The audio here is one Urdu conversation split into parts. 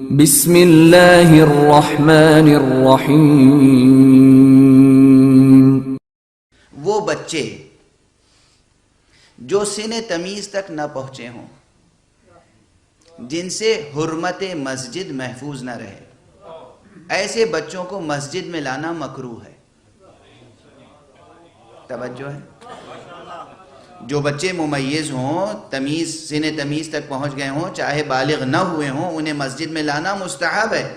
بسم اللہ الرحمن الرحیم۔ وہ بچے جو سن تمیز تک نہ پہنچے ہوں، جن سے حرمت مسجد محفوظ نہ رہے، ایسے بچوں کو مسجد میں لانا مکروہ ہے۔ توجہ ہے؟ جو بچے ممیز ہوں، سن تمیز تک پہنچ گئے ہوں، چاہے بالغ نہ ہوئے ہوں، انہیں مسجد میں لانا مستحب ہے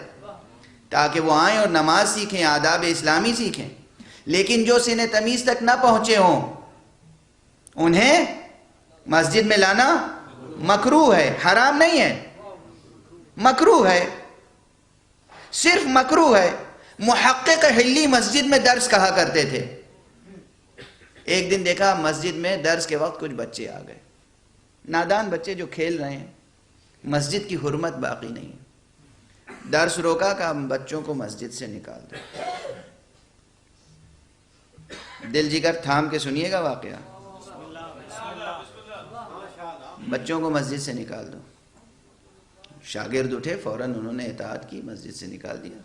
تاکہ وہ آئیں اور نماز سیکھیں، آداب اسلامی سیکھیں۔ لیکن جو سن تمیز تک نہ پہنچے ہوں، انہیں مسجد میں لانا مکروہ ہے، حرام نہیں ہے، مکروہ ہے، صرف مکروہ ہے۔ محقق حلی مسجد میں درس کہا کرتے تھے۔ ایک دن دیکھا مسجد میں درس کے وقت کچھ بچے آ گئے، نادان بچے جو کھیل رہے ہیں، مسجد کی حرمت باقی نہیں ہے۔ درس روکا کہ بچوں کو مسجد سے نکال دو۔ دل جگر تھام کے سنیے گا واقعہ، بچوں کو مسجد سے نکال دو۔ شاگرد اٹھے، فوراً انہوں نے اطاعت کی، مسجد سے نکال دیا۔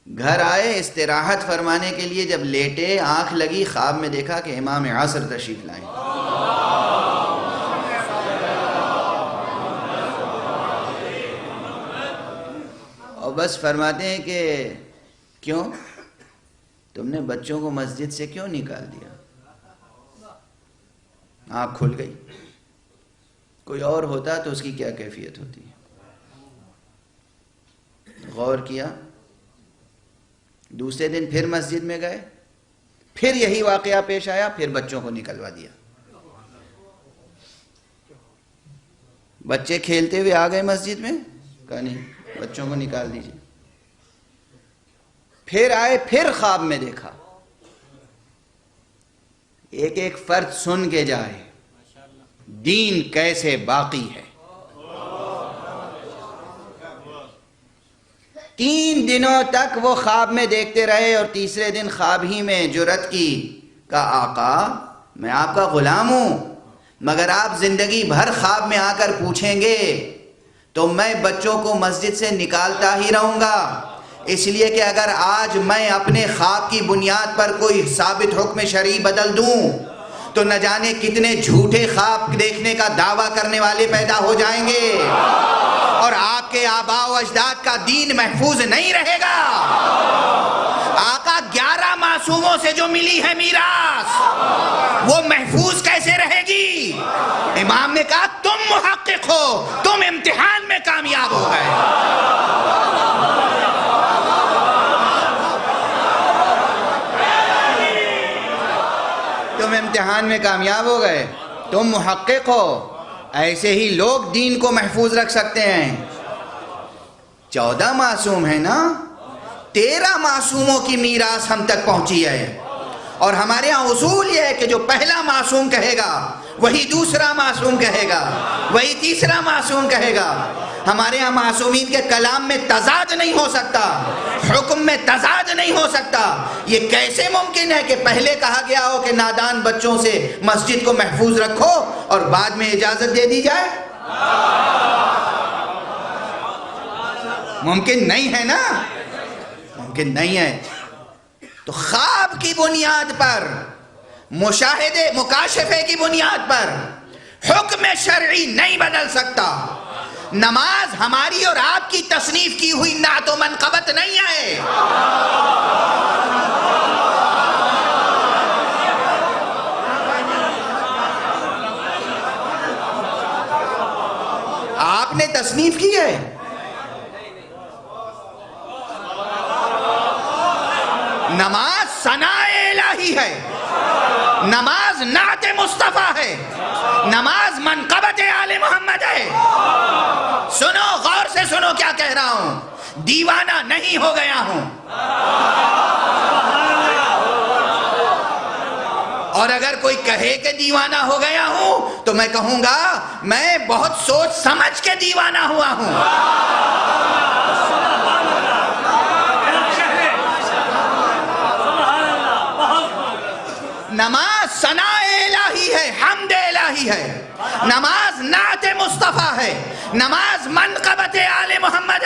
گھر آئے، استراحت فرمانے کے لیے جب لیٹے، آنکھ لگی، خواب میں دیکھا کہ امام عصر تشریف لائیں۔ اور بس فرماتے ہیں کہ کیوں تم نے بچوں کو مسجد سے کیوں نکال دیا؟ آنکھ کھل گئی۔ کوئی اور ہوتا تو اس کی کیا کیفیت ہوتی؟ غور کیا۔ دوسرے دن پھر مسجد میں گئے، پھر یہی واقعہ پیش آیا، پھر بچوں کو نکلوا دیا۔ بچے کھیلتے ہوئے آ گئے مسجد میں، کہا نہیں، بچوں کو نکال دیجیے۔ پھر آئے، پھر خواب میں دیکھا۔ ایک ایک فرد سن کے جائے، دین کیسے باقی ہے۔ 3 دنوں تک وہ خواب میں دیکھتے رہے، اور تیسرے دن خواب ہی میں جرأت کی، کہا آقا میں آپ کا غلام ہوں، مگر آپ زندگی بھر خواب میں آ کر پوچھیں گے تو میں بچوں کو مسجد سے نکالتا ہی رہوں گا، اس لیے کہ اگر آج میں اپنے خواب کی بنیاد پر کوئی ثابت حکم شرعی بدل دوں تو نہ جانے کتنے جھوٹے خواب دیکھنے کا دعویٰ کرنے والے پیدا ہو جائیں گے، اور آپ کے آباء و اجداد کا دین محفوظ نہیں رہے گا۔ آقا 11 معصوموں سے جو ملی ہے میراث، وہ محفوظ کیسے رہے گی؟ امام نے کہا تم محقق ہو، تم امتحان میں کامیاب ہو گئے۔ تم امتحان میں کامیاب ہو گئے، تم محقق ہو۔ ایسے ہی لوگ دین کو محفوظ رکھ سکتے ہیں۔ 14 معصوم ہیں نا، 13 معصوموں کی میراث ہم تک پہنچی ہے، اور ہمارے ہاں اصول یہ ہے کہ جو پہلا معصوم کہے گا وہی دوسرا معصوم کہے گا، وہی تیسرا معصوم کہے گا۔ ہمارے ہاں معصومین کے کلام میں تضاد نہیں ہو سکتا، حکم میں تضاد نہیں ہو سکتا۔ یہ کیسے ممکن ہے کہ پہلے کہا گیا ہو کہ نادان بچوں سے مسجد کو محفوظ رکھو اور بعد میں اجازت دے دی جائے؟ ممکن نہیں ہے نا، ممکن نہیں ہے۔ تو خواب کی بنیاد پر، مشاہدے مکاشفے کی بنیاد پر حکم شرعی نہیں بدل سکتا۔ نماز ہماری اور آپ کی تصنیف کی ہوئی نعت و منقبت نہیں ہے۔ آپ نے تصنیف کی ہے، نماز ثناء الہی ہے، نماز نعت مصطفیٰ ہے، نماز منقبت آل محمد ہے۔ سنو، غور سے سنو کیا کہہ رہا ہوں، دیوانہ نہیں ہو گیا ہوں، اور اگر کوئی کہے کہ دیوانہ ہو گیا ہوں تو میں کہوں گا میں بہت سوچ سمجھ کے دیوانہ ہوا ہوں۔ نماز ثناء الہی ہے، حمد الہی ہے، نماز نعت مصطفیٰ ہے، نماز منقبت آل محمد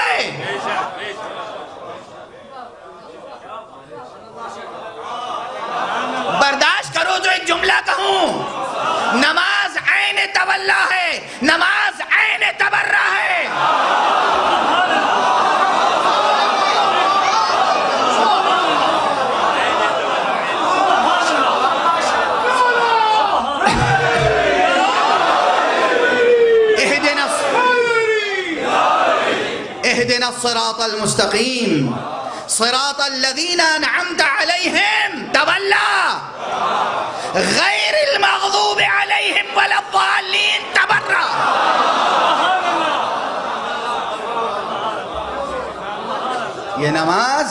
برداشت کرو جو ایک جملہ کہوں، نماز عین تولا ہے، نماز عین تبرہ ہے۔ اهدنا الصراط المستقیم صراط الذین انعمت علیہم تولا غیر المغضوب علیہم ولا الضالین تبرہ۔ یہ نماز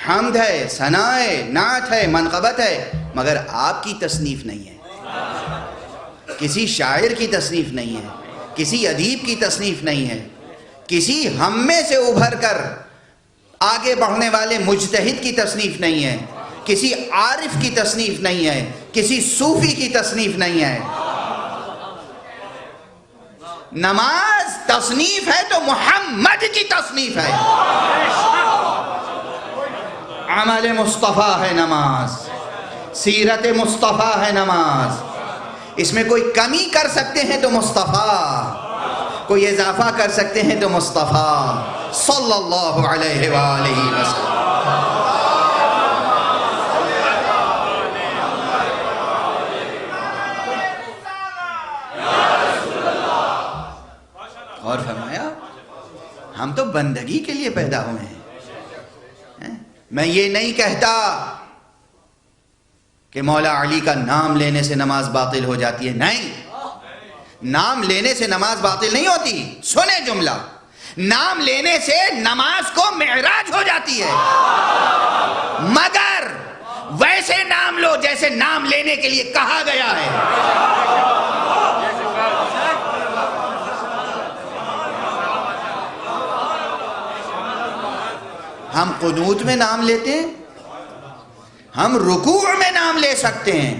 حمد ہے، ثنا ہے، نعت ہے، منقبت ہے، مگر آپ کی تصنیف نہیں ہے، کسی شاعر کی تصنیف نہیں ہے، کسی ادیب کی تصنیف نہیں ہے، کسی ہم میں سے ابھر کر آگے بڑھنے والے مجتہد کی تصنیف نہیں ہے، کسی عارف کی تصنیف نہیں ہے، کسی صوفی کی تصنیف نہیں ہے۔ نماز تصنیف ہے تو محمد کی تصنیف ہے، عمل مصطفیٰ ہے نماز، سیرت مصطفیٰ ہے نماز، اس میں کوئی کمی کر سکتے ہیں تو مصطفیٰ، کوئی اضافہ کر سکتے ہیں تو مصطفیٰ صلی اللہ علیہ وآلہ وسلم۔ اور فرمایا ہم تو بندگی کے لیے پیدا ہوئے ہیں۔ میں یہ نہیں کہتا کہ مولا علی کا نام لینے سے نماز باطل ہو جاتی ہے، نہیں، نام لینے سے نماز باطل نہیں ہوتی۔ سنیں جملہ، نام لینے سے نماز کو معراج ہو جاتی ہے، مگر ویسے نام لو جیسے نام لینے کے لیے کہا گیا ہے۔ ہم قنوت میں نام لیتے ہیں، ہم رکوع میں نام لے سکتے ہیں،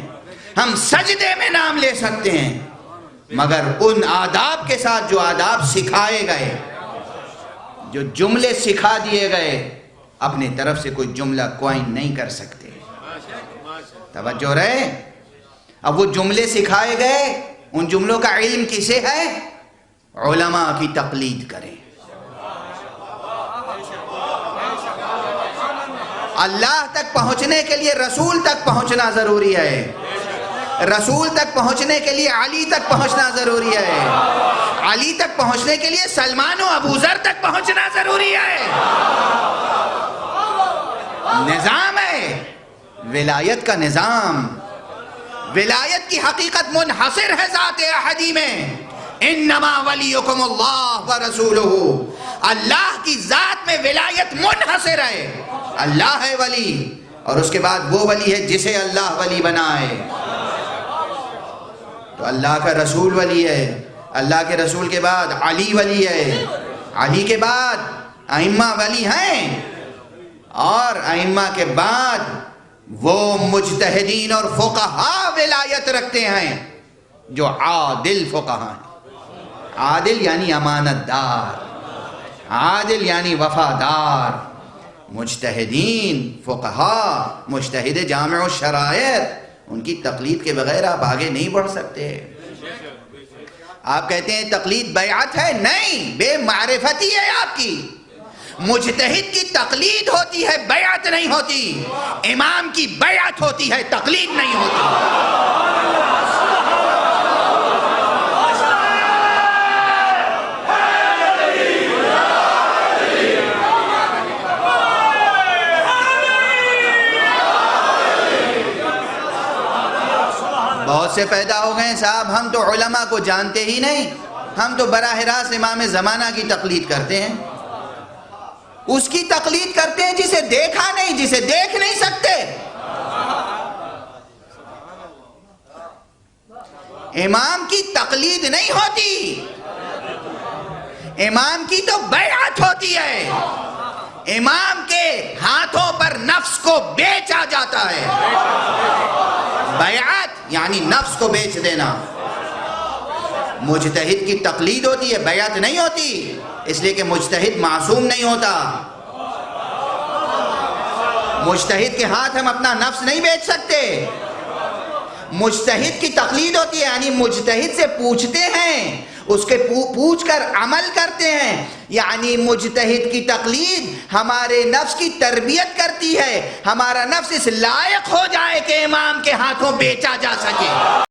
ہم سجدے میں نام لے سکتے ہیں، مگر ان آداب کے ساتھ جو آداب سکھائے گئے، جو جملے سکھا دیے گئے، اپنی طرف سے کوئی جملہ کوئن نہیں کر سکتے۔ توجہ رہے، اب وہ جملے سکھائے گئے، ان جملوں کا علم کسے ہے؟ علماء کی تقلید کریں۔ اللہ تک پہنچنے کے لیے رسول تک پہنچنا ضروری ہے، رسول تک پہنچنے کے لیے علی تک پہنچنا ضروری ہے، علی تک پہنچنے کے لیے سلمان و ابو ذر تک پہنچنا ضروری ہے۔ نظام ہے، ولایت کا نظام، ولایت کی حقیقت منحصر ہے ذات احدی میں، انما ولیکم اللہ ورسولہ، اللہ کی ذات میں ولایت منحصر ہے، اللہ ہے ولی، اور اس کے بعد وہ ولی ہے جسے اللہ ولی بنائے۔ تو اللہ کا رسول ولی ہے، اللہ کے رسول کے بعد علی ولی ہے، علی کے بعد ائمہ ولی ہیں، اور ائمہ کے بعد وہ مجتہدین اور فقہاء ولایت رکھتے ہیں جو عادل فقہاء ہیں۔ عادل یعنی امانت دار، عادل یعنی وفادار، مجتہدین فقہاء، مجتہد جامع الشرائط، ان کی تقلید کے بغیر آپ آگے نہیں بڑھ سکتے۔ آپ کہتے ہیں تقلید بیعت ہے، نہیں، بے معرفتی ہے آپ کی۔ مجتہد کی تقلید ہوتی ہے، بیعت نہیں ہوتی۔ امام کی بیعت ہوتی ہے، تقلید نہیں ہوتی۔ بہت سے پیدا ہو گئے صاحب، ہم تو علماء کو جانتے ہی نہیں، ہم تو براہ راست امام زمانہ کی تقلید کرتے ہیں، اس کی تقلید کرتے ہیں جسے دیکھا نہیں، جسے دیکھ نہیں سکتے۔ امام کی تقلید نہیں ہوتی، امام کی تو بیعت ہوتی ہے، امام کے ہاتھوں پر نفس کو بیچا جاتا ہے۔ بیعت یعنی نفس کو بیچ دینا۔ مجتہد کی تقلید ہوتی ہے، بیعت نہیں ہوتی، اس لیے کہ مجتہد معصوم نہیں ہوتا۔ مجتہد کے ہاتھ ہم اپنا نفس نہیں بیچ سکتے۔ مجتہد کی تقلید ہوتی ہے، یعنی مجتہد سے پوچھتے ہیں، اس کے پوچھ کر عمل کرتے ہیں، یعنی مجتہد کی تقلید ہمارے نفس کی تربیت کرتی ہے، ہمارا نفس اس لائق ہو جائے کہ امام کے ہاتھوں بیچا جا سکے۔